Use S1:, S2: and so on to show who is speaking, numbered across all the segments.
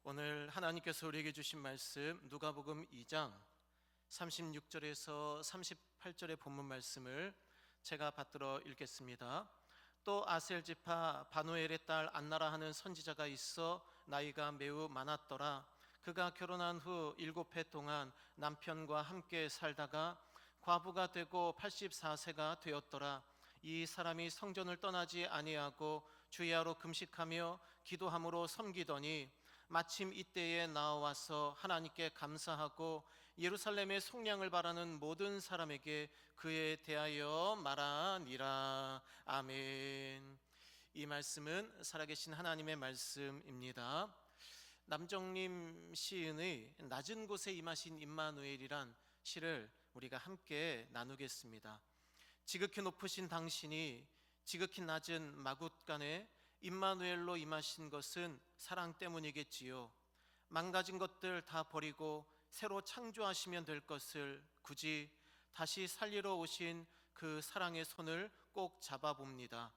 S1: 오늘 하나님께서 우리에게 주신 말씀 누가복음 2장 36절에서 38절의 본문 말씀을 제가 받들어 읽겠습니다. 또 아셀 지파 바누엘의 딸 안나라 하는 선지자가 있어 나이가 매우 많았더라. 그가 결혼한 후 7해 동안 남편과 함께 살다가 과부가 되고 84세가 되었더라. 이 사람이 성전을 떠나지 아니하고 주야로 금식하며 기도함으로 섬기더니 마침 이때에 나와서 하나님께 감사하고 예루살렘의 속량을 바라는 모든 사람에게 그에 대하여 말하니라. 아멘. 이 말씀은 살아계신 하나님의 말씀입니다. 남정림 시인의 낮은 곳에 임하신 임마누엘이란 시를 우리가 함께 나누겠습니다. 지극히 높으신 당신이 지극히 낮은 마굿간에 임마누엘로 임하신 것은 사랑 때문이겠지요. 망가진 것들 다 버리고 새로 창조하시면 될 것을 굳이 다시 살리러 오신 그 사랑의 손을 꼭 잡아봅니다.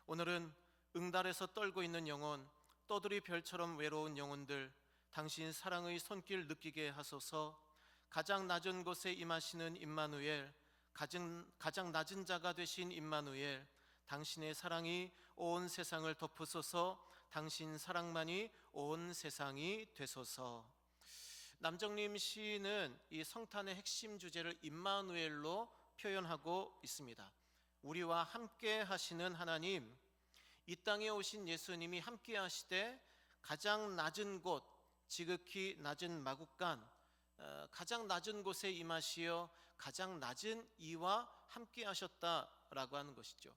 S1: 오늘은 응달에서 떨고 있는 영혼, 떠돌이 별처럼 외로운 영혼들, 당신 사랑의 손길 느끼게 하소서. 가장 낮은 곳에 임하시는 임마누엘, 가장 낮은 자가 되신 임마누엘, 당신의 사랑이 온 세상을 덮으소서. 당신 사랑만이 온 세상이 되소서. 남정림 시인은 이 성탄의 핵심 주제를 임마누엘로 표현하고 있습니다. 우리와 함께 하시는 하나님, 이 땅에 오신 예수님이 함께 하시되 가장 낮은 곳, 지극히 낮은 마국간, 가장 낮은 곳에 임하시어 가장 낮은 이와 함께 하셨다라고 하는 것이죠.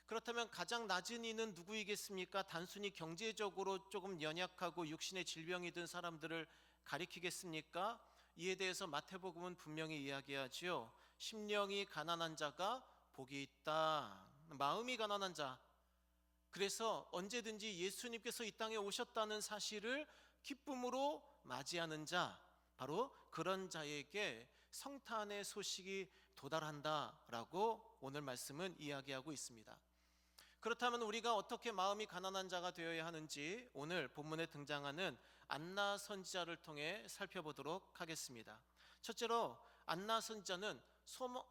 S1: 그렇다면 가장 낮은 이는 누구이겠습니까? 단순히 경제적으로 조금 연약하고 육신의 질병이 든 사람들을 가리키겠습니까? 이에 대해서 마태복음은 분명히 이야기하지요. 심령이 가난한 자가 복이 있다. 마음이 가난한 자. 그래서 언제든지 예수님께서 이 땅에 오셨다는 사실을 기쁨으로 맞이하는 자, 바로 그런 자에게 성탄의 소식이 도달한다라고 오늘 말씀은 이야기하고 있습니다. 그렇다면 우리가 어떻게 마음이 가난한 자가 되어야 하는지 오늘 본문에 등장하는 안나 선지자를 통해 살펴보도록 하겠습니다. 첫째로 안나 선지자는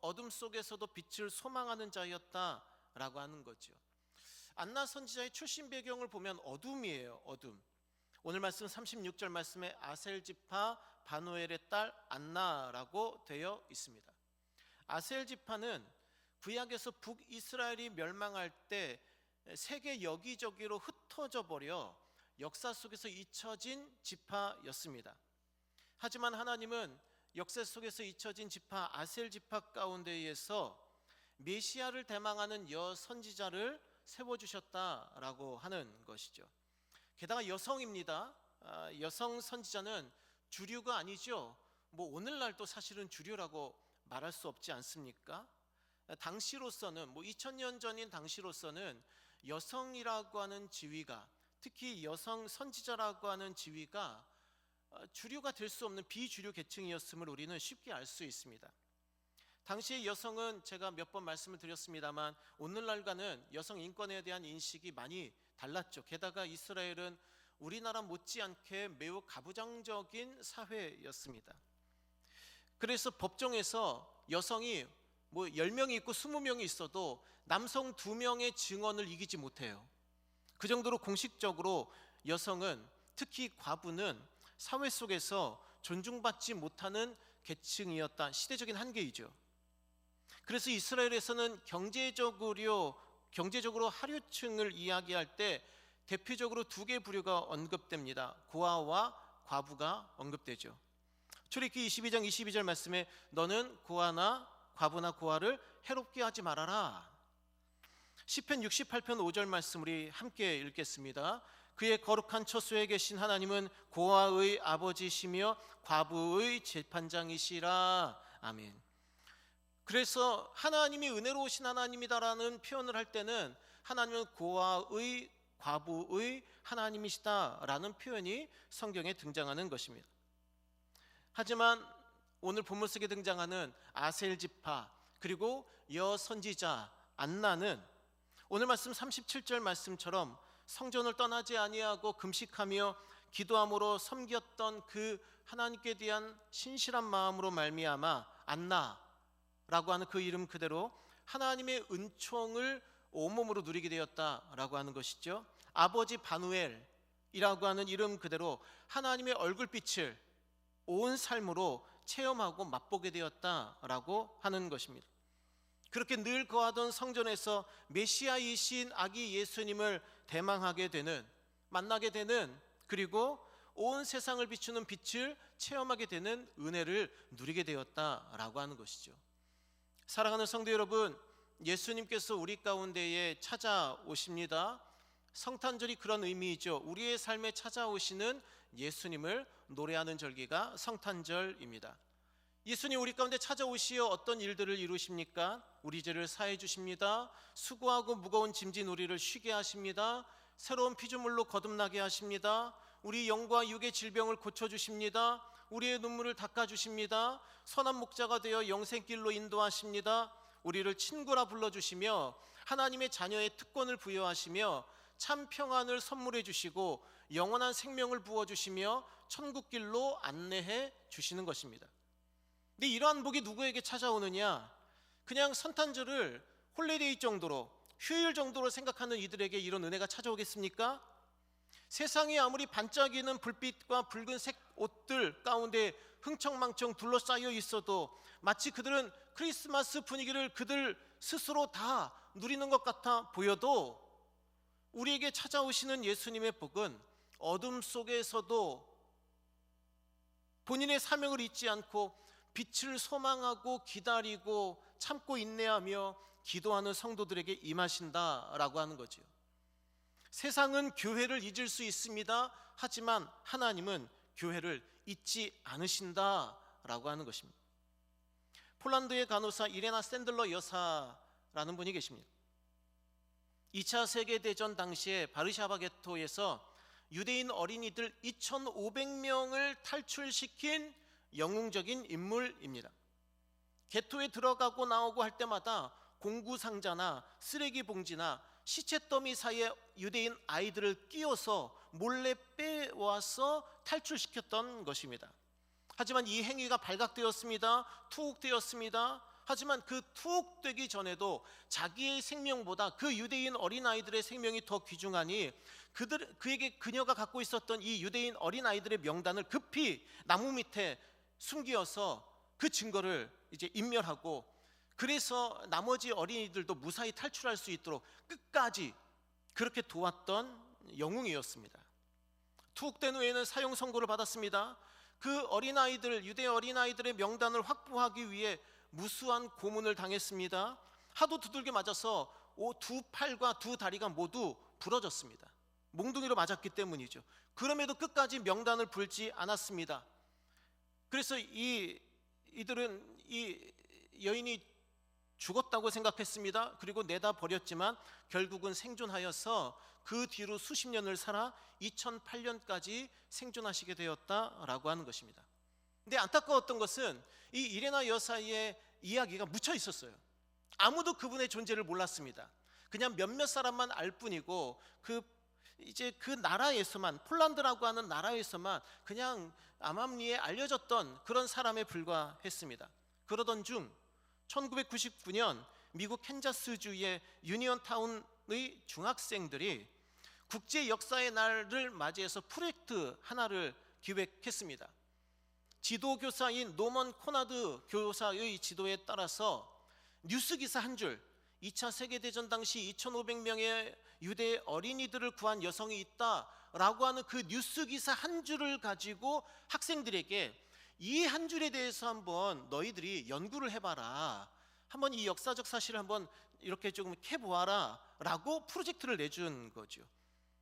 S1: 어둠 속에서도 빛을 소망하는 자였다라고 하는 거죠. 안나 선지자의 출신 배경을 보면 어둠이에요. 어둠. 오늘 말씀 36절 말씀에 아셀 지파 바누엘의 딸 안나라고 되어 있습니다. 아셀 지파는 구약에서 북이스라엘이 멸망할 때 세계 여기저기로 흩어져 버려 역사 속에서 잊혀진 지파였습니다. 하지만 하나님은 역사 속에서 잊혀진 지파 아셀 지파 가운데에서 메시아를 대망하는 여선지자를 세워주셨다라고 하는 것이죠. 게다가 여성입니다. 여성 선지자는 주류가 아니죠. 오늘날도 사실은 주류라고 말할 수 없지 않습니까? 당시로서는 2000년 전인 당시로서는 여성이라고 하는 지위가, 특히 여성 선지자라고 하는 지위가 주류가 될 수 없는 비주류 계층이었음을 우리는 쉽게 알 수 있습니다. 당시의 여성은 제가 몇 번 말씀을 드렸습니다만 오늘날과는 여성 인권에 대한 인식이 많이 달랐죠. 게다가 이스라엘은 우리나라 못지않게 매우 가부장적인 사회였습니다. 그래서 법정에서 여성이 10명이 있고 20명이 있어도 남성 2명의 증언을 이기지 못해요. 그 정도로 공식적으로 여성은, 특히 과부는 사회 속에서 존중받지 못하는 계층이었다. 시대적인 한계이죠. 그래서 이스라엘에서는 경제적으로 하류층을 이야기할 때 대표적으로 2개 부류가 언급됩니다. 고아와 과부가 언급되죠. 출애굽기 22장 22절 말씀에 너는 과부나 고아를 해롭게 하지 말아라. 시편 68편 5절 말씀 우리 함께 읽겠습니다. 그의 거룩한 처소에 계신 하나님은 고아의 아버지시며 과부의 재판장이시라. 아멘. 그래서 하나님이 은혜로우신 하나님이다라는 표현을 할 때는 하나님은 고아의, 과부의 하나님이시다라는 표현이 성경에 등장하는 것입니다. 하지만 오늘 본문 속에 등장하는 아셀 지파 그리고 여선지자 안나는 오늘 말씀 37절 말씀처럼 성전을 떠나지 아니하고 금식하며 기도함으로 섬겼던 그 하나님께 대한 신실한 마음으로 말미암아 안나라고 하는 그 이름 그대로 하나님의 은총을 온몸으로 누리게 되었다라고 하는 것이죠. 아버지 바누엘이라고 하는 이름 그대로 하나님의 얼굴빛을 온 삶으로 체험하고 맛보게 되었다라고 하는 것입니다. 그렇게 늘 거하던 성전에서 메시아이신 아기 예수님을 대망하게 되는, 만나게 되는, 그리고 온 세상을 비추는 빛을 체험하게 되는 은혜를 누리게 되었다라고 하는 것이죠. 사랑하는 성도 여러분, 예수님께서 우리 가운데에 찾아오십니다. 성탄절이 그런 의미이죠. 우리의 삶에 찾아오시는 예수님을 노래하는 절기가 성탄절입니다. 예수님 우리 가운데 찾아오시어 어떤 일들을 이루십니까? 우리 죄를 사해 주십니다. 수고하고 무거운 짐진 우리를 쉬게 하십니다. 새로운 피조물로 거듭나게 하십니다. 우리 영과 육의 질병을 고쳐주십니다. 우리의 눈물을 닦아주십니다. 선한 목자가 되어 영생길로 인도하십니다. 우리를 친구라 불러주시며 하나님의 자녀의 특권을 부여하시며 참 평안을 선물해 주시고 영원한 생명을 부어주시며 천국길로 안내해 주시는 것입니다. 근데 이러한 복이 누구에게 찾아오느냐? 그냥 성탄절을 홀리데이 정도로, 휴일 정도로 생각하는 이들에게 이런 은혜가 찾아오겠습니까? 세상이 아무리 반짝이는 불빛과 붉은색 옷들 가운데 흥청망청 둘러싸여 있어도 마치 그들은 크리스마스 분위기를 그들 스스로 다 누리는 것 같아 보여도 우리에게 찾아오시는 예수님의 복은 어둠 속에서도 본인의 사명을 잊지 않고 빛을 소망하고 기다리고 참고 인내하며 기도하는 성도들에게 임하신다라고 하는 거죠. 세상은 교회를 잊을 수 있습니다. 하지만 하나님은 교회를 잊지 않으신다라고 하는 것입니다. 폴란드의 간호사 이레나 샌들러 여사라는 분이 계십니다. 2차 세계대전 당시에 바르샤바 게토에서 유대인 어린이들 2,500명을 탈출시킨 영웅적인 인물입니다. 게토에 들어가고 나오고 할 때마다 공구상자나 쓰레기 봉지나 시체 더미 사이에 유대인 아이들을 끼워서 몰래 빼와서 탈출시켰던 것입니다. 하지만 이 행위가 발각되었습니다. 투옥되었습니다. 하지만 그 투옥되기 전에도 자기의 생명보다 그 유대인 어린아이들의 생명이 더 귀중하니 그녀가 갖고 있었던 이 유대인 어린아이들의 명단을 급히 나무 밑에 숨기어서 그 증거를 이제 인멸하고, 그래서 나머지 어린이들도 무사히 탈출할 수 있도록 끝까지 그렇게 도왔던 영웅이었습니다. 투옥된 후에는 사형 선고를 받았습니다. 그 어린아이들, 유대 어린아이들의 명단을 확보하기 위해 무수한 고문을 당했습니다. 하도 두들겨 맞아서 두 팔과 두 다리가 모두 부러졌습니다. 몽둥이로 맞았기 때문이죠. 그럼에도 끝까지 명단을 풀지 않았습니다. 그래서 이들은 이 여인이 죽었다고 생각했습니다. 그리고 내다 버렸지만 결국은 생존하여서 그 뒤로 수십 년을 살아 2008년까지 생존하시게 되었다라고 하는 것입니다. 근데 안타까웠던 것은 이 이레나 여사의 이야기가 묻혀 있었어요. 아무도 그분의 존재를 몰랐습니다. 그냥 몇몇 사람만 알 뿐이고 이제 그 나라에서만, 폴란드라고 하는 나라에서만 그냥 암암리에 알려졌던 그런 사람에 불과했습니다. 그러던 중 1999년 미국 캔자스주의 유니언타운의 중학생들이 국제 역사의 날을 맞이해서 프로젝트 하나를 기획했습니다. 지도교사인 노먼 코나드 교사의 지도에 따라서 뉴스기사 한 줄, 2차 세계대전 당시 2,500명의 유대 어린이들을 구한 여성이 있다라고 하는 그 뉴스기사 한 줄을 가지고 학생들에게 이 한 줄에 대해서 한번 너희들이 연구를 해봐라, 한번 이 역사적 사실을 한번 이렇게 조금 캐보아라 라고 프로젝트를 내준 거죠.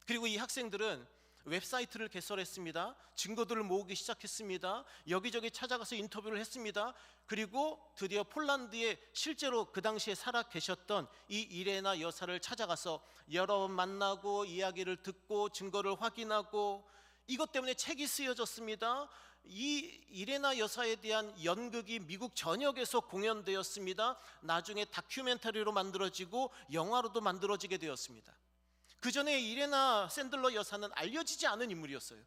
S1: 그리고 이 학생들은 웹사이트를 개설했습니다. 증거들을 모으기 시작했습니다. 여기저기 찾아가서 인터뷰를 했습니다. 그리고 드디어 폴란드에 실제로 그 당시에 살아 계셨던 이 이레나 여사를 찾아가서 여러 번 만나고 이야기를 듣고 증거를 확인하고, 이것 때문에 책이 쓰여졌습니다. 이 이레나 여사에 대한 연극이 미국 전역에서 공연되었습니다. 나중에 다큐멘터리로 만들어지고 영화로도 만들어지게 되었습니다. 그 전에 이레나 샌들러 여사는 알려지지 않은 인물이었어요.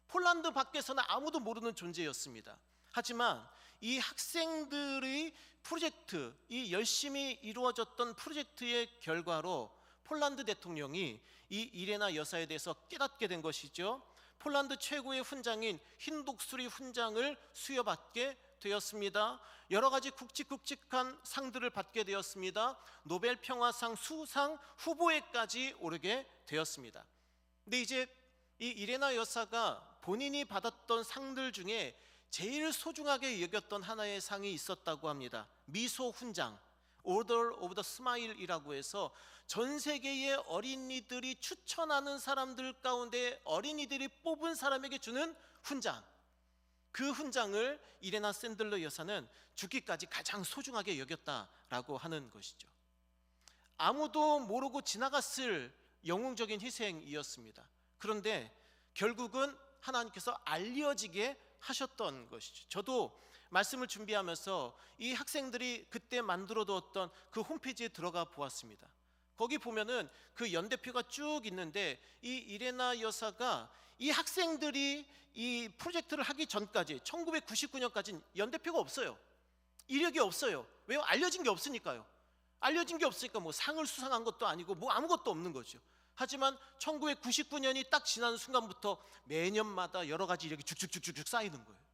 S1: 폴란드 밖에서는 아무도 모르는 존재였습니다. 하지만 이 학생들의 프로젝트, 이 열심히 이루어졌던 프로젝트의 결과로 폴란드 대통령이 이 이레나 여사에 대해서 깨닫게 된 것이죠. 폴란드 최고의 훈장인 흰 독수리 훈장을 수여받게 되었습니다. 여러 가지 굵직굵직한 상들을 받게 되었습니다. 노벨 평화상 수상 후보에까지 오르게 되었습니다. 근데 이제 이 이레나 여사가 본인이 받았던 상들 중에 제일 소중하게 여겼던 하나의 상이 있었다고 합니다. 미소 훈장, Order of the Smile이라고 해서 전 세계의 어린이들이 추천하는 사람들 가운데 어린이들이 뽑은 사람에게 주는 훈장, 그 훈장을 이레나 샌들러 여사는 죽기까지 가장 소중하게 여겼다라고 하는 것이죠. 아무도 모르고 지나갔을 영웅적인 희생이었습니다. 그런데 결국은 하나님께서 알려지게 하셨던 것이죠. 저도 말씀을 준비하면서 이 학생들이 그때 만들어 두었던 그 홈페이지에 들어가 보았습니다. 거기 보면은 그 연대표가 쭉 있는데 이 이레나 여사가 이 학생들이 이 프로젝트를 하기 전까지 1999년까지는 연대표가 없어요. 이력이 없어요. 왜요? 알려진 게 없으니까요. 알려진 게 없으니까 뭐 상을 수상한 것도 아니고 뭐 아무것도 없는 거죠. 하지만 1999년이 딱 지난 순간부터 매년마다 여러 가지 이력이 쭉쭉쭉쭉 쌓이는 거예요.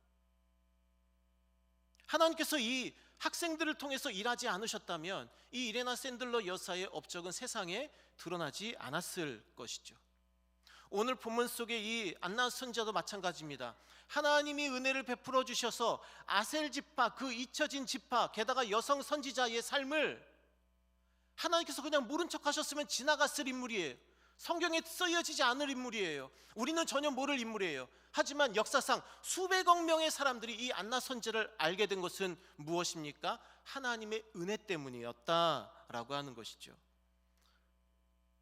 S1: 하나님께서 이 학생들을 통해서 일하지 않으셨다면 이 이레나 샌들러 여사의 업적은 세상에 드러나지 않았을 것이죠. 오늘 본문 속의 이 안나 선지자도 마찬가지입니다. 하나님이 은혜를 베풀어 주셔서 아셀 지파, 그 잊혀진 지파, 게다가 여성 선지자의 삶을 하나님께서 그냥 모른 척 하셨으면 지나갔을 인물이에요. 성경에 쓰여지지 않을 인물이에요. 우리는 전혀 모를 인물이에요. 하지만 역사상 수백억 명의 사람들이 이 안나 선지자를 알게 된 것은 무엇입니까? 하나님의 은혜 때문이었다라고 하는 것이죠.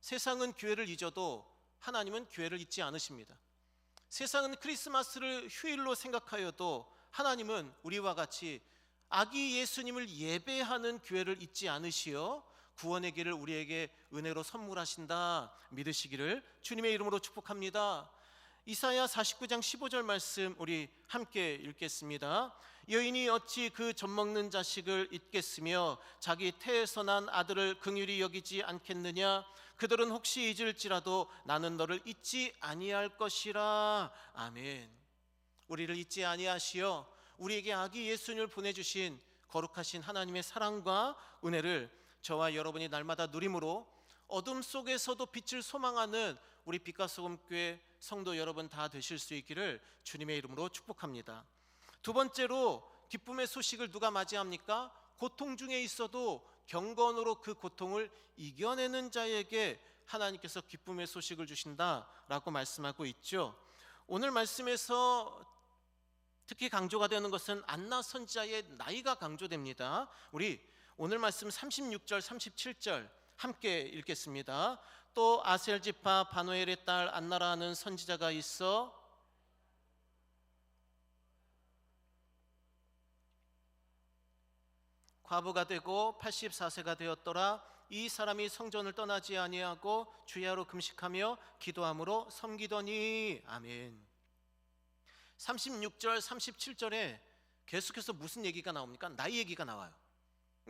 S1: 세상은 교회를 잊어도 하나님은 교회를 잊지 않으십니다. 세상은 크리스마스를 휴일로 생각하여도 하나님은 우리와 같이 아기 예수님을 예배하는 교회를 잊지 않으시어 구원의 길을 우리에게 은혜로 선물하신다 믿으시기를 주님의 이름으로 축복합니다. 이사야 49장 15절 말씀 우리 함께 읽겠습니다. 여인이 어찌 그 젖먹는 자식을 잊겠으며 자기 태에서 난 아들을 긍휼히 여기지 않겠느냐. 그들은 혹시 잊을지라도 나는 너를 잊지 아니할 것이라. 아멘. 우리를 잊지 아니하시어 우리에게 아기 예수님을 보내주신 거룩하신 하나님의 사랑과 은혜를 저와 여러분이 날마다 누림으로 어둠 속에서도 빛을 소망하는 우리 빛과 소금 교회 성도 여러분 다 되실 수 있기를 주님의 이름으로 축복합니다. 두 번째로 기쁨의 소식을 누가 맞이합니까? 고통 중에 있어도 경건으로 그 고통을 이겨내는 자에게 하나님께서 기쁨의 소식을 주신다라고 말씀하고 있죠. 오늘 말씀에서 특히 강조가 되는 것은 안나 선지자의 나이가 강조됩니다. 우리 오늘 말씀 36절 37절 함께 읽겠습니다. 또 아셀 지파 바누엘의 딸 안나라는 선지자가 있어 과부가 되고 84세가 되었더라. 이 사람이 성전을 떠나지 아니하고 주야로 금식하며 기도함으로 섬기더니. 아멘. 36절 37절에 계속해서 무슨 얘기가 나옵니까? 나이 얘기가 나와요.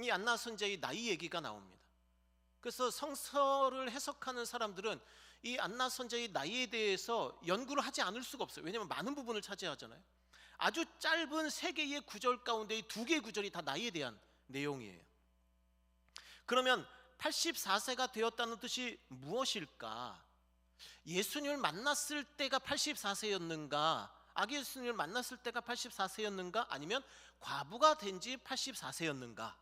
S1: 이 안나 선지자의 나이 얘기가 나옵니다. 그래서 성서를 해석하는 사람들은 이 안나 선지자의 나이에 대해서 연구를 하지 않을 수가 없어요. 왜냐하면 많은 부분을 차지하잖아요. 아주 짧은 3개의 구절 가운데 2개의 구절이 다 나이에 대한 내용이에요. 그러면 84세가 되었다는 뜻이 무엇일까? 예수님을 만났을 때가 84세였는가? 아기 예수님을 만났을 때가 84세였는가? 아니면 과부가 된 지 84세였는가?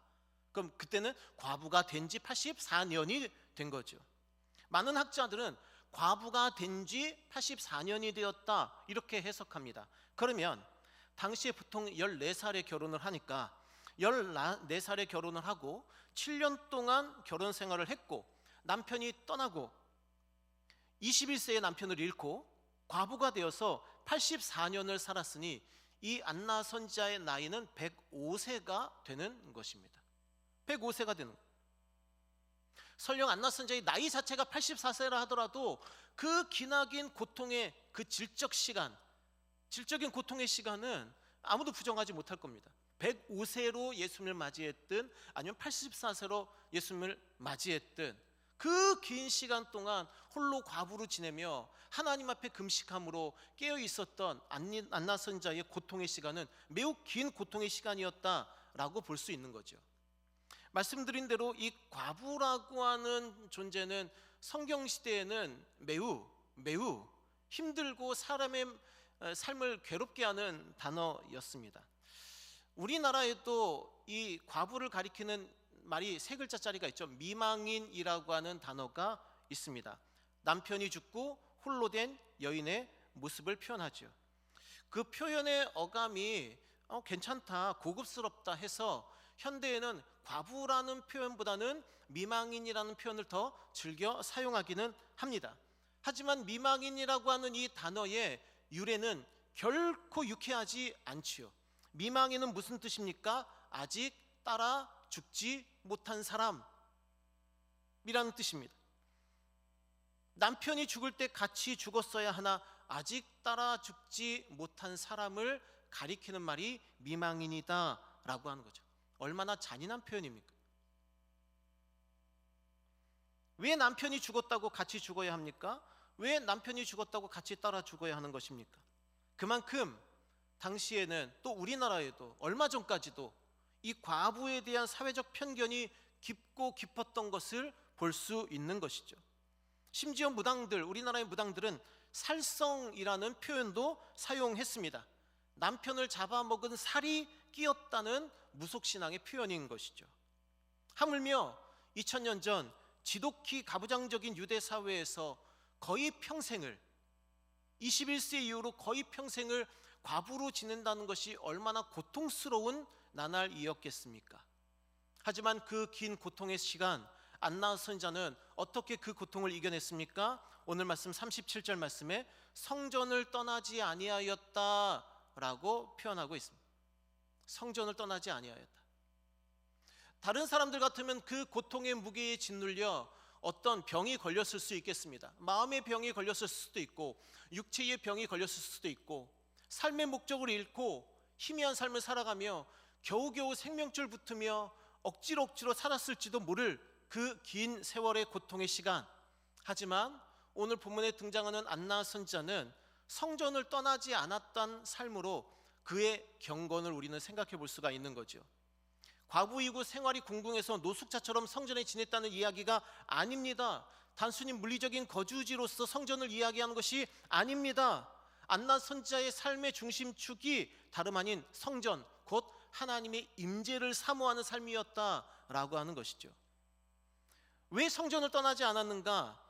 S1: 그럼 그때는 과부가 된 지 84년이 된 거죠. 많은 학자들은 과부가 된 지 84년이 되었다 이렇게 해석합니다. 그러면 당시에 보통 14살에 결혼을 하니까 14살에 결혼을 하고 7년 동안 결혼 생활을 했고 남편이 떠나고 21세에 남편을 잃고 과부가 되어서 84년을 살았으니 이 안나 선지자의 나이는 105세가 되는 것입니다. 105세가 되는 거예요. 설령 안나 선지자의 나이 자체가 84세라 하더라도 그 기나긴 고통의 그 질적 시간, 질적인 고통의 시간은 아무도 부정하지 못할 겁니다. 105세로 예수님을 맞이했든 아니면 84세로 예수님을 맞이했든 그 긴 시간 동안 홀로 과부로 지내며 하나님 앞에 금식함으로 깨어 있었던 안나 선자의 고통의 시간은 매우 긴 고통의 시간이었다라고 볼 수 있는 거죠. 말씀드린 대로 이 과부라고 하는 존재는 성경 시대에는 매우 힘들고 사람의 삶을 괴롭게 하는 단어였습니다. 우리나라에도 이 과부를 가리키는 말이 세 글자짜리가 있죠. 미망인이라고 하는 단어가 있습니다. 남편이 죽고 홀로 된 여인의 모습을 표현하죠. 그 표현의 어감이 괜찮다, 고급스럽다 해서 현대에는 과부라는 표현보다는 미망인이라는 표현을 더 즐겨 사용하기는 합니다. 하지만 미망인이라고 하는 이 단어의 유래는 결코 유쾌하지 않지요. 미망인은 무슨 뜻입니까? 아직 따라 죽지 못한 사람이라는 뜻입니다. 남편이 죽을 때 같이 죽었어야 하나 아직 따라 죽지 못한 사람을 가리키는 말이 미망인이다 라고 하는 거죠. 얼마나 잔인한 표현입니까? 왜 남편이 죽었다고 같이 죽어야 합니까? 왜 남편이 죽었다고 같이 따라 죽어야 하는 것입니까? 그만큼 당시에는 또 우리나라에도 얼마 전까지도 이 과부에 대한 사회적 편견이 깊고 깊었던 것을 볼 수 있는 것이죠. 심지어 우리나라의 무당들은 살성이라는 표현도 사용했습니다. 남편을 잡아먹은 살이 끼었다는 무속신앙의 표현인 것이죠. 하물며 2000년 전 지독히 가부장적인 유대 사회에서 거의 평생을 21세 이후로 거의 평생을 과부로 지낸다는 것이 얼마나 고통스러운 나날이었겠습니까? 하지만 그 긴 고통의 시간 안나 선자는 어떻게 그 고통을 이겨냈습니까? 오늘 말씀 37절 말씀에 성전을 떠나지 아니하였다라고 표현하고 있습니다. 성전을 떠나지 아니하였다. 다른 사람들 같으면 그 고통의 무게에 짓눌려 어떤 병이 걸렸을 수 있겠습니다. 마음의 병이 걸렸을 수도 있고 육체의 병이 걸렸을 수도 있고 삶의 목적을 잃고 희미한 삶을 살아가며 겨우겨우 생명줄 붙으며 억지로 살았을지도 모를 그 긴 세월의 고통의 시간. 하지만 오늘 본문에 등장하는 안나 선자는 성전을 떠나지 않았던 삶으로 그의 경건을 우리는 생각해 볼 수가 있는 거죠. 과부이고 생활이 궁궁해서 노숙자처럼 성전에 지냈다는 이야기가 아닙니다. 단순히 물리적인 거주지로서 성전을 이야기하는 것이 아닙니다. 안나 선자의 삶의 중심축이 다름 아닌 성전, 곧 하나님의 임재를 사모하는 삶이었다라고 하는 것이죠. 왜 성전을 떠나지 않았는가?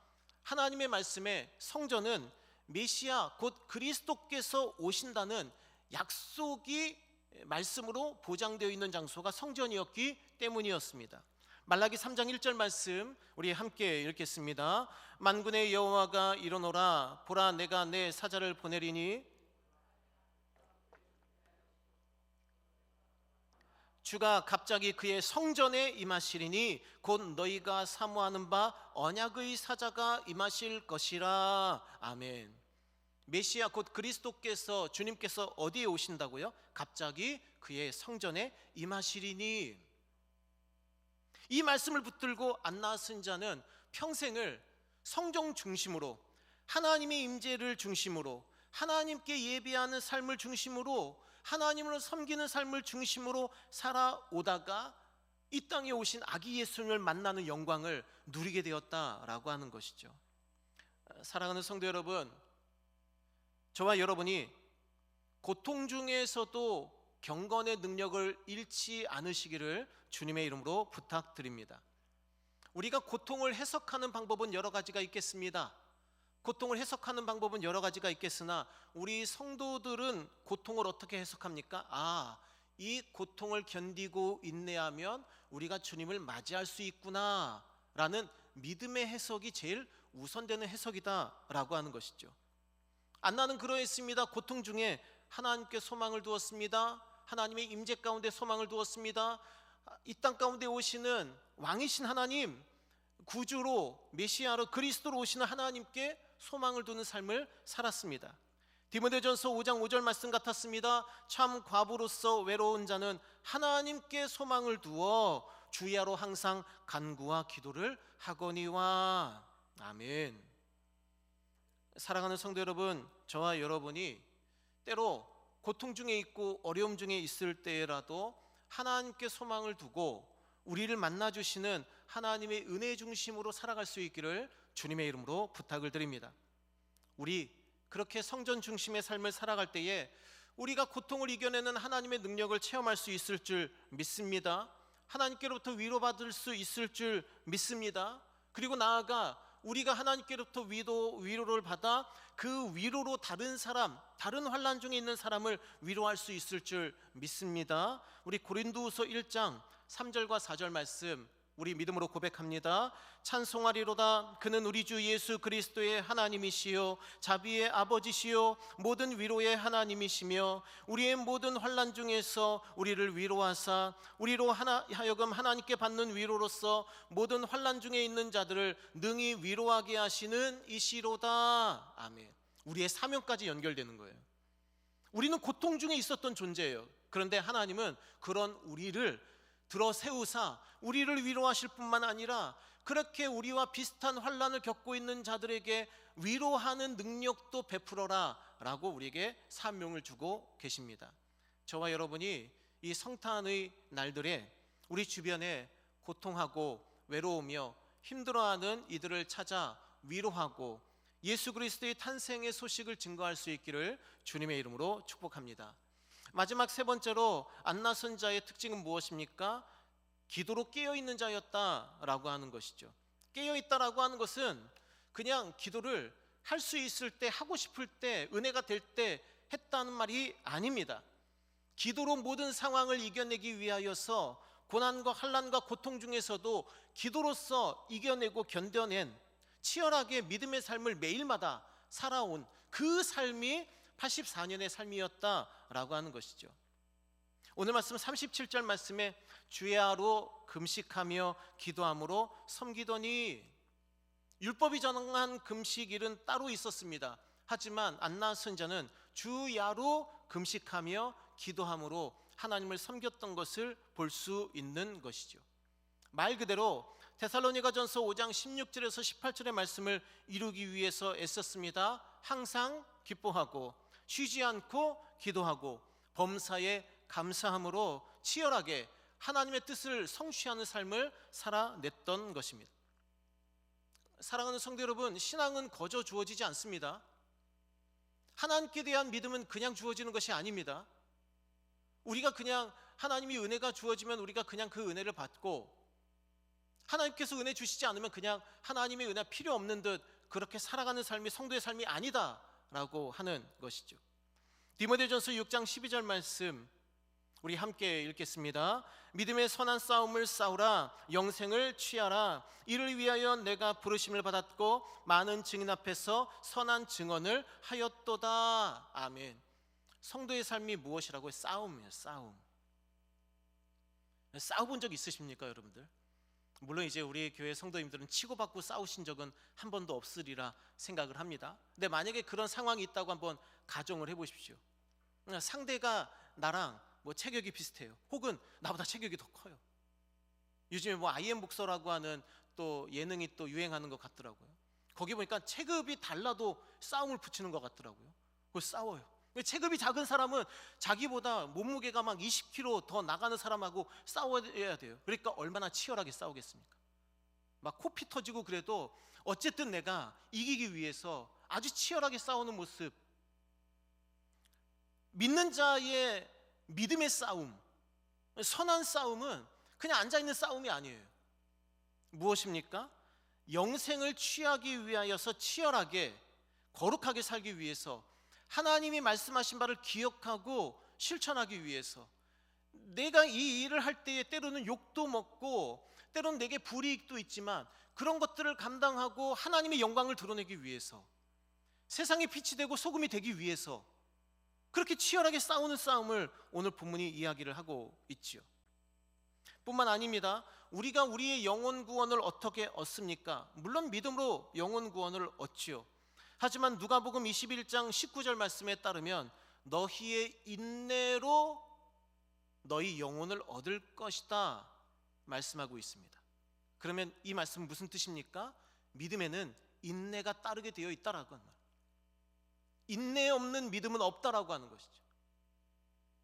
S1: 하나님의 말씀에 성전은 메시아 곧 그리스도께서 오신다는 약속이 말씀으로 보장되어 있는 장소가 성전이었기 때문이었습니다. 말라기 3장 1절 말씀 우리 함께 읽겠습니다. 만군의 여호와가 이르노라 보라 내가 내 사자를 보내리니 주가 갑자기 그의 성전에 임하시리니 곧 너희가 사모하는 바 언약의 사자가 임하실 것이라. 아멘. 메시아 곧 그리스도께서 주님께서 어디에 오신다고요? 갑자기 그의 성전에 임하시리니. 이 말씀을 붙들고 안나 선자는 평생을 성경 중심으로 하나님의 임재를 중심으로 하나님께 예배하는 삶을 중심으로 하나님을 섬기는 삶을 중심으로 살아오다가 이 땅에 오신 아기 예수님을 만나는 영광을 누리게 되었다라고 하는 것이죠. 사랑하는 성도 여러분, 저와 여러분이 고통 중에서도 경건의 능력을 잃지 않으시기를 주님의 이름으로 부탁드립니다. 우리가 고통을 해석하는 방법은 여러 가지가 있겠습니다. 고통을 해석하는 방법은 여러 가지가 있겠으나 우리 성도들은 고통을 어떻게 해석합니까? 이 고통을 견디고 인내하면 우리가 주님을 맞이할 수 있구나 라는 믿음의 해석이 제일 우선되는 해석이다라고 하는 것이죠. 안나는 그러했습니다. 고통 중에 하나님께 소망을 두었습니다. 하나님의 임재 가운데 소망을 두었습니다. 이 땅 가운데 오시는 왕이신 하나님, 구주로 메시아로 그리스도로 오시는 하나님께 소망을 두는 삶을 살았습니다. 디모데전서 5장 5절 말씀 같았습니다. 참 과부로서 외로운 자는 하나님께 소망을 두어 주야로 항상 간구와 기도를 하거니와. 아멘. 사랑하는 성도 여러분, 저와 여러분이 때로 고통 중에 있고 어려움 중에 있을 때라도 하나님께 소망을 두고 우리를 만나주시는 하나님의 은혜 중심으로 살아갈 수 있기를 주님의 이름으로 부탁을 드립니다. 우리 그렇게 성전 중심의 삶을 살아갈 때에 우리가 고통을 이겨내는 하나님의 능력을 체험할 수 있을 줄 믿습니다. 하나님께로부터 위로받을 수 있을 줄 믿습니다. 그리고 나아가 우리가 하나님께로부터 위로를 받아 그 위로로 다른 사람, 다른 환난 중에 있는 사람을 위로할 수 있을 줄 믿습니다. 우리 고린도후서 1장 3절과 4절 말씀 우리 믿음으로 고백합니다. 찬송하리로다. 그는 우리 주 예수 그리스도의 하나님이시요 자비의 아버지시요 모든 위로의 하나님이시며 우리의 모든 환난 중에서 우리를 위로하사 우리로 하여금 하나님께 받는 위로로서 모든 환난 중에 있는 자들을 능히 위로하게 하시는 이시로다. 아멘. 우리의 사명까지 연결되는 거예요. 우리는 고통 중에 있었던 존재예요. 그런데 하나님은 그런 우리를 들어 세우사 우리를 위로하실 뿐만 아니라 그렇게 우리와 비슷한 환난을 겪고 있는 자들에게 위로하는 능력도 베풀어라 라고 우리에게 사명을 주고 계십니다. 저와 여러분이 이 성탄의 날들에 우리 주변에 고통하고 외로우며 힘들어하는 이들을 찾아 위로하고 예수 그리스도의 탄생의 소식을 증거할 수 있기를 주님의 이름으로 축복합니다. 마지막 세 번째로 안나 선자의 특징은 무엇입니까? 기도로 깨어있는 자였다라고 하는 것이죠. 깨어있다라고 하는 것은 그냥 기도를 할 수 있을 때, 하고 싶을 때, 은혜가 될 때 했다는 말이 아닙니다. 기도로 모든 상황을 이겨내기 위하여서 고난과 환난과 고통 중에서도 기도로서 이겨내고 견뎌낸 치열하게 믿음의 삶을 매일마다 살아온 그 삶이 84년의 삶이었다라고 하는 것이죠. 오늘 말씀 37절 말씀에 주야로 금식하며 기도함으로 섬기더니 율법이 정한 금식일은 따로 있었습니다. 하지만 안나 선자는 주야로 금식하며 기도함으로 하나님을 섬겼던 것을 볼 수 있는 것이죠. 말 그대로 데살로니가전서 5장 16절에서 18절의 말씀을 이루기 위해서 애썼습니다. 항상 기뻐하고 쉬지 않고 기도하고 범사에 감사함으로 치열하게 하나님의 뜻을 성취하는 삶을 살아냈던 것입니다. 사랑하는 성도 여러분, 신앙은 거저 주어지지 않습니다. 하나님께 대한 믿음은 그냥 주어지는 것이 아닙니다. 우리가 그냥 하나님이 은혜가 주어지면 우리가 그냥 그 은혜를 받고 하나님께서 은혜 주시지 않으면 그냥 하나님의 은혜가 필요 없는 듯 그렇게 살아가는 삶이 성도의 삶이 아니다라고 하는 것이죠. 디모데전서 6장 12절 말씀 우리 함께 읽겠습니다. 믿음의 선한 싸움을 싸우라. 영생을 취하라. 이를 위하여 내가 부르심을 받았고 많은 증인 앞에서 선한 증언을 하였도다. 아멘. 성도의 삶이 무엇이라고요? 싸움이에요. 싸움. 싸워본 적 있으십니까, 여러분들? 물론 이제 우리 교회 성도님들은 치고받고 싸우신 적은 한 번도 없으리라 생각을 합니다. 근데 만약에 그런 상황이 있다고 한번 가정을 해보십시오. 상대가 나랑 뭐 체격이 비슷해요. 혹은 나보다 체격이 더 커요. 요즘에 뭐 IM 복서라고 하는 또 예능이 또 유행하는 것 같더라고요. 거기 보니까 체급이 달라도 싸움을 붙이는 것 같더라고요. 그래서 싸워요. 체급이 작은 사람은 자기보다 몸무게가 막 20kg 더 나가는 사람하고 싸워야 돼요. 그러니까 얼마나 치열하게 싸우겠습니까? 막 코피 터지고 그래도 어쨌든 내가 이기기 위해서 아주 치열하게 싸우는 모습. 믿는 자의 믿음의 싸움, 선한 싸움은 그냥 앉아있는 싸움이 아니에요. 무엇입니까? 영생을 취하기 위하여서 치열하게 거룩하게 살기 위해서 하나님이 말씀하신 바를 기억하고 실천하기 위해서 내가 이 일을 할 때에 때로는 욕도 먹고 때로는 내게 불이익도 있지만 그런 것들을 감당하고 하나님의 영광을 드러내기 위해서 세상에 빛이 되고 소금이 되기 위해서 그렇게 치열하게 싸우는 싸움을 오늘 본문이 이야기를 하고 있지요. 뿐만 아닙니다. 우리가 우리의 영혼 구원을 어떻게 얻습니까? 물론 믿음으로 영혼 구원을 얻지요. 하지만 누가복음 21장 19절 말씀에 따르면 너희의 인내로 너희 영혼을 얻을 것이다 말씀하고 있습니다. 그러면 이 말씀은 무슨 뜻입니까? 믿음에는 인내가 따르게 되어 있다라고 하는 말. 인내 없는 믿음은 없다라고 하는 것이죠.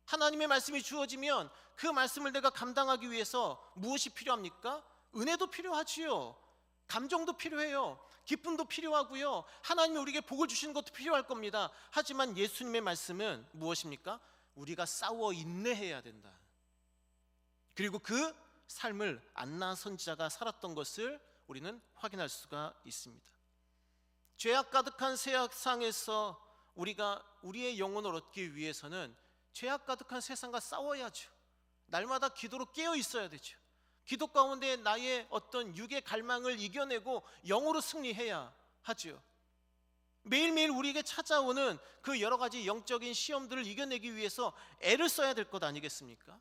S1: 하나님의 말씀이 주어지면 그 말씀을 내가 감당하기 위해서 무엇이 필요합니까? 은혜도 필요하지요. 감정도 필요해요. 기쁨도 필요하고요. 하나님이 우리에게 복을 주시는 것도 필요할 겁니다. 하지만 예수님의 말씀은 무엇입니까? 우리가 싸워 인내해야 된다. 그리고 그 삶을 안나 선지자가 살았던 것을 우리는 확인할 수가 있습니다. 죄악 가득한 세상에서 우리가 우리의 영혼을 얻기 위해서는 죄악 가득한 세상과 싸워야죠. 날마다 기도로 깨어 있어야 되죠. 기도 가운데 나의 어떤 육의 갈망을 이겨내고 영으로 승리해야 하죠. 매일매일 우리에게 찾아오는 그 여러 가지 영적인 시험들을 이겨내기 위해서 애를 써야 될 것 아니겠습니까?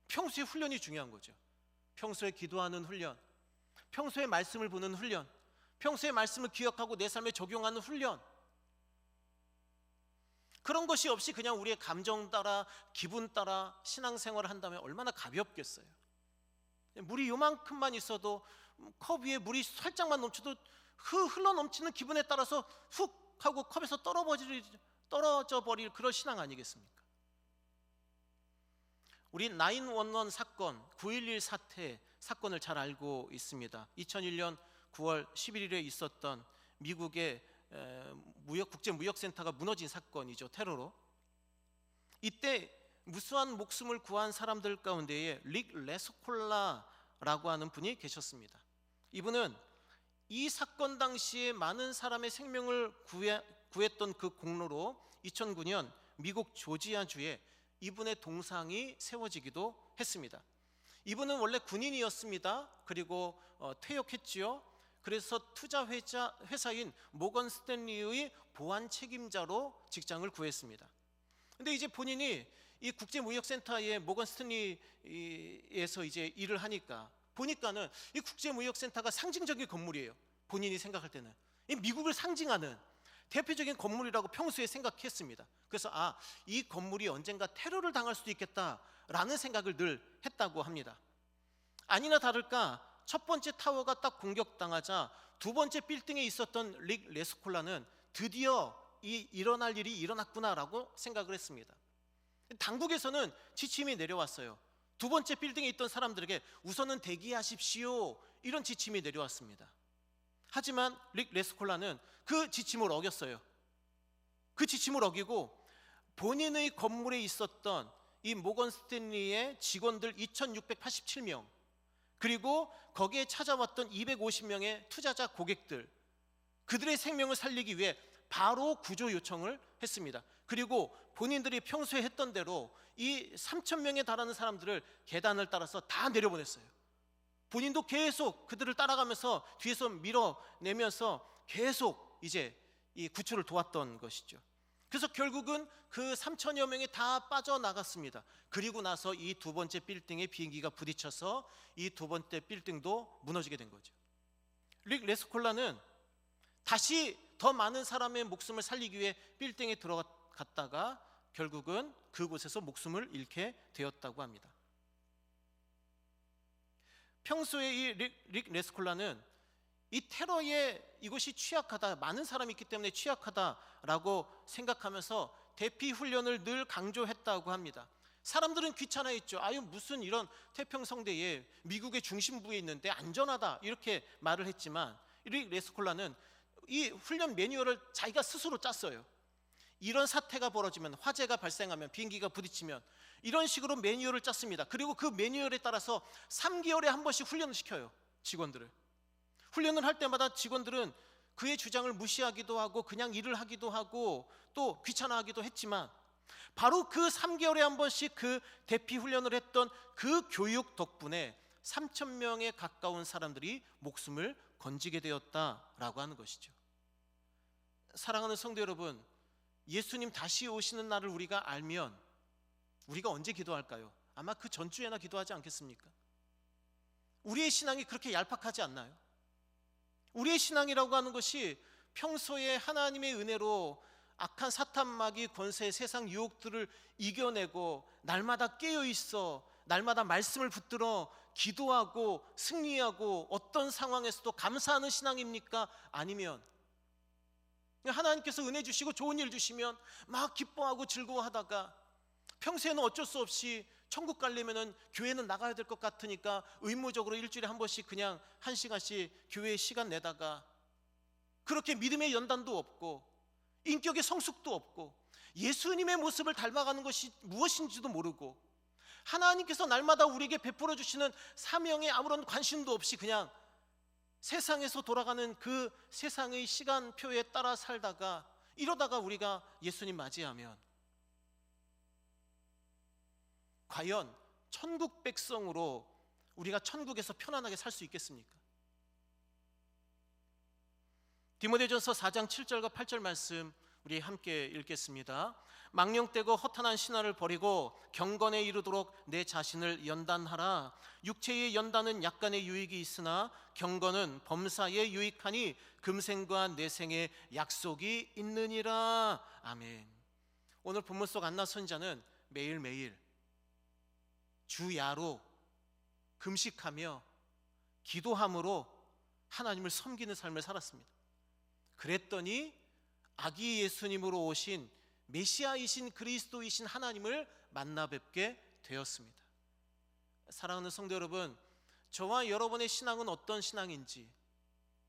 S1: 평소에 훈련이 중요한 거죠. 평소에 기도하는 훈련, 평소에 말씀을 보는 훈련, 평소에 말씀을 기억하고 내 삶에 적용하는 훈련. 그런 것이 없이 그냥 우리의 감정 따라 기분 따라 신앙생활을 한다면 얼마나 가볍겠어요. 물이 요만큼만 있어도 컵 위에 물이 살짝만 넘쳐도 흘러 넘치는 기분에 따라서 훅 하고 컵에서 떨어져 버릴 그런 신앙 아니겠습니까? 우리 911 사건, 9.11 사건을 잘 알고 있습니다. 2001년 9월 11일에 있었던 미국의 국제무역센터가 무너진 사건이죠. 테러로. 이때 무수한 목숨을 구한 사람들 가운데에 릭 레스콜라라고 하는 분이 계셨습니다. 이분은 이 사건 당시에 많은 사람의 생명을 구했던 그 공로로 2009년 미국 조지아주에 이분의 동상이 세워지기도 했습니다. 이분은 원래 군인이었습니다. 그리고 퇴역했지요. 그래서 투자 회사인 모건 스탠리의 보안 책임자로 직장을 구했습니다. 근데 이제 본인이 이 국제무역센터의 모건 스탠리에서 이제 일을 하니까 보니까는 이 국제무역센터가 상징적인 건물이에요. 본인이 생각할 때는 이 미국을 상징하는 대표적인 건물이라고 평소에 생각했습니다. 그래서 이 건물이 언젠가 테러를 당할 수도 있겠다라는 생각을 늘 했다고 합니다. 아니나 다를까 첫 번째 타워가 딱 공격당하자 두 번째 빌딩에 있었던 릭 레스콜라는 드디어 일어날 일이 일어났구나라고 생각을 했습니다. 당국에서는 지침이 내려왔어요. 두 번째 빌딩에 있던 사람들에게 우선은 대기하십시오, 이런 지침이 내려왔습니다. 하지만 릭 레스콜라는 그 지침을 어겼어요. 그 지침을 어기고 본인의 건물에 있었던 이 모건 스탠리의 직원들 2687명 그리고 거기에 찾아왔던 250명의 투자자 고객들, 그들의 생명을 살리기 위해 바로 구조 요청을 했습니다. 그리고 본인들이 평소에 했던 대로 이 3,000명에 달하는 사람들을 계단을 따라서 다 내려보냈어요. 본인도 계속 그들을 따라가면서 뒤에서 밀어내면서 계속 이제 이 구출을 도왔던 것이죠. 그래서 결국은 그 3,000여 명이 다 빠져나갔습니다. 그리고 나서 이 두 번째 빌딩에 비행기가 부딪혀서 이 두 번째 빌딩도 무너지게 된 거죠. 릭 레스콜라는 다시 더 많은 사람의 목숨을 살리기 위해 빌딩에 들어갔다가 결국은 그곳에서 목숨을 잃게 되었다고 합니다. 평소에 이 릭 레스콜라는 이 테러에 이것이 취약하다, 많은 사람이 있기 때문에 취약하다라고 생각하면서 대피 훈련을 늘 강조했다고 합니다. 사람들은 귀찮아했죠. 무슨 이런 태평성대에 미국의 중심부에 있는데 안전하다 이렇게 말을 했지만 릭 레스콜라는 이 훈련 매뉴얼을 자기가 스스로 짰어요. 이런 사태가 벌어지면, 화재가 발생하면, 비행기가 부딪히면 이런 식으로 매뉴얼을 짰습니다. 그리고 그 매뉴얼에 따라서 3개월에 한 번씩 훈련을 시켜요. 직원들을. 훈련을 할 때마다 직원들은 그의 주장을 무시하기도 하고 그냥 일을 하기도 하고 또 귀찮아하기도 했지만 바로 그 3개월에 한 번씩 그 대피 훈련을 했던 그 교육 덕분에 3,000명에 가까운 사람들이 목숨을 건지게 되었다라고 하는 것이죠. 사랑하는 성도 여러분, 예수님 다시 오시는 날을 우리가 알면 우리가 언제 기도할까요? 아마 그 전주에나 기도하지 않겠습니까? 우리의 신앙이 그렇게 얄팍하지 않나요? 우리의 신앙이라고 하는 것이 평소에 하나님의 은혜로 악한 사탄마귀 권세 세상 유혹들을 이겨내고 날마다 깨어있어 날마다 말씀을 붙들어 기도하고 승리하고 어떤 상황에서도 감사하는 신앙입니까? 아니면 하나님께서 은혜 주시고 좋은 일 주시면 막 기뻐하고 즐거워하다가 평소에는 어쩔 수 없이 천국 가려면은 교회는 나가야 될 것 같으니까 의무적으로 일주일에 한 번씩 그냥 1시간씩 교회에 시간 내다가 그렇게 믿음의 연단도 없고 인격의 성숙도 없고 예수님의 모습을 닮아가는 것이 무엇인지도 모르고 하나님께서 날마다 우리에게 베풀어 주시는 사명에 아무런 관심도 없이 그냥 세상에서 돌아가는 그 세상의 시간표에 따라 살다가 이러다가 우리가 예수님 맞이하면 과연 천국 백성으로 우리가 천국에서 편안하게 살 수 있겠습니까? 디모데전서 4장 7절과 8절 말씀 우리 함께 읽겠습니다. 망령되고 허탄한 신화를 버리고 경건에 이르도록 내 자신을 연단하라. 육체의 연단은 약간의 유익이 있으나 경건은 범사에 유익하니 금생과 내생에 약속이 있느니라. 아멘. 오늘 본문 속 안나 선지자는 매일매일 주야로 금식하며 기도함으로 하나님을 섬기는 삶을 살았습니다. 그랬더니 아기 예수님으로 오신 메시아이신 그리스도이신 하나님을 만나 뵙게 되었습니다. 사랑하는 성도 여러분, 저와 여러분의 신앙은 어떤 신앙인지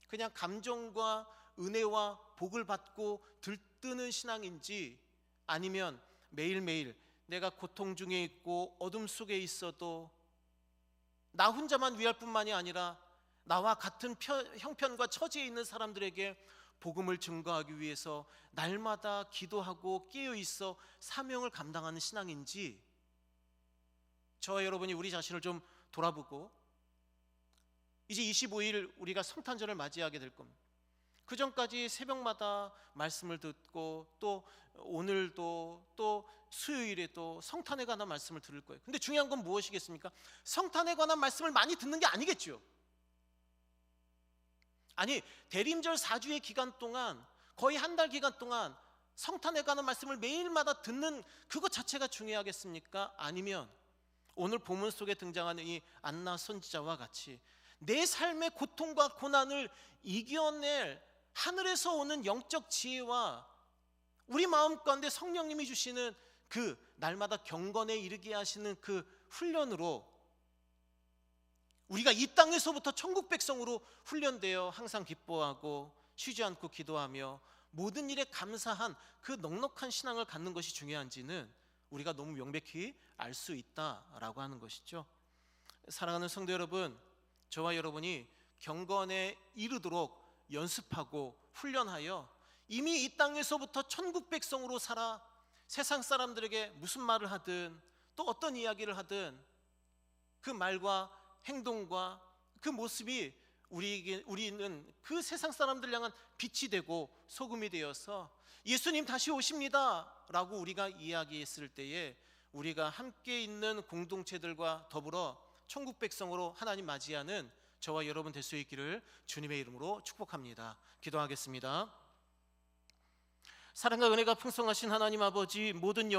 S1: 그냥 감정과 은혜와 복을 받고 들뜨는 신앙인지 아니면 매일매일 내가 고통 중에 있고 어둠 속에 있어도 나 혼자만 위할 뿐만이 아니라 나와 같은 형편과 처지에 있는 사람들에게 복음을 증거하기 위해서 날마다 기도하고 깨어있어 사명을 감당하는 신앙인지 저와 여러분이 우리 자신을 좀 돌아보고 이제 25일 우리가 성탄절을 맞이하게 될 겁니다. 그 전까지 새벽마다 말씀을 듣고 또 오늘도 또 수요일에도 성탄에 관한 말씀을 들을 거예요. 근데 중요한 건 무엇이겠습니까? 성탄에 관한 말씀을 많이 듣는 게 아니겠죠. 아니 대림절 4주의 기간 동안 거의 한 달 기간 동안 성탄에 관한 말씀을 매일마다 듣는 그것 자체가 중요하겠습니까? 아니면 오늘 본문 속에 등장하는 이 안나 선지자와 같이 내 삶의 고통과 고난을 이겨낼 하늘에서 오는 영적 지혜와 우리 마음 가운데 성령님이 주시는 그 날마다 경건에 이르게 하시는 그 훈련으로 우리가 이 땅에서부터 천국 백성으로 훈련되어 항상 기뻐하고 쉬지 않고 기도하며 모든 일에 감사한 그 넉넉한 신앙을 갖는 것이 중요한지는 우리가 너무 명백히 알 수 있다라고 하는 것이죠. 사랑하는 성도 여러분, 저와 여러분이 경건에 이르도록 연습하고 훈련하여 이미 이 땅에서부터 천국 백성으로 살아 세상 사람들에게 무슨 말을 하든 또 어떤 이야기를 하든 그 말과 행동과 그 모습이 우리는 그 세상 사람들 향한 빛이 되고 소금이 되어서 예수님 다시 오십니다 라고 우리가 이야기했을 때에 우리가 함께 있는 공동체들과 더불어 천국 백성으로 하나님 맞이하는 저와 여러분 될 수 있기를 주님의 이름으로 축복합니다. 기도하겠습니다. 사랑과 은혜가 풍성하신 하나님 아버지, 모든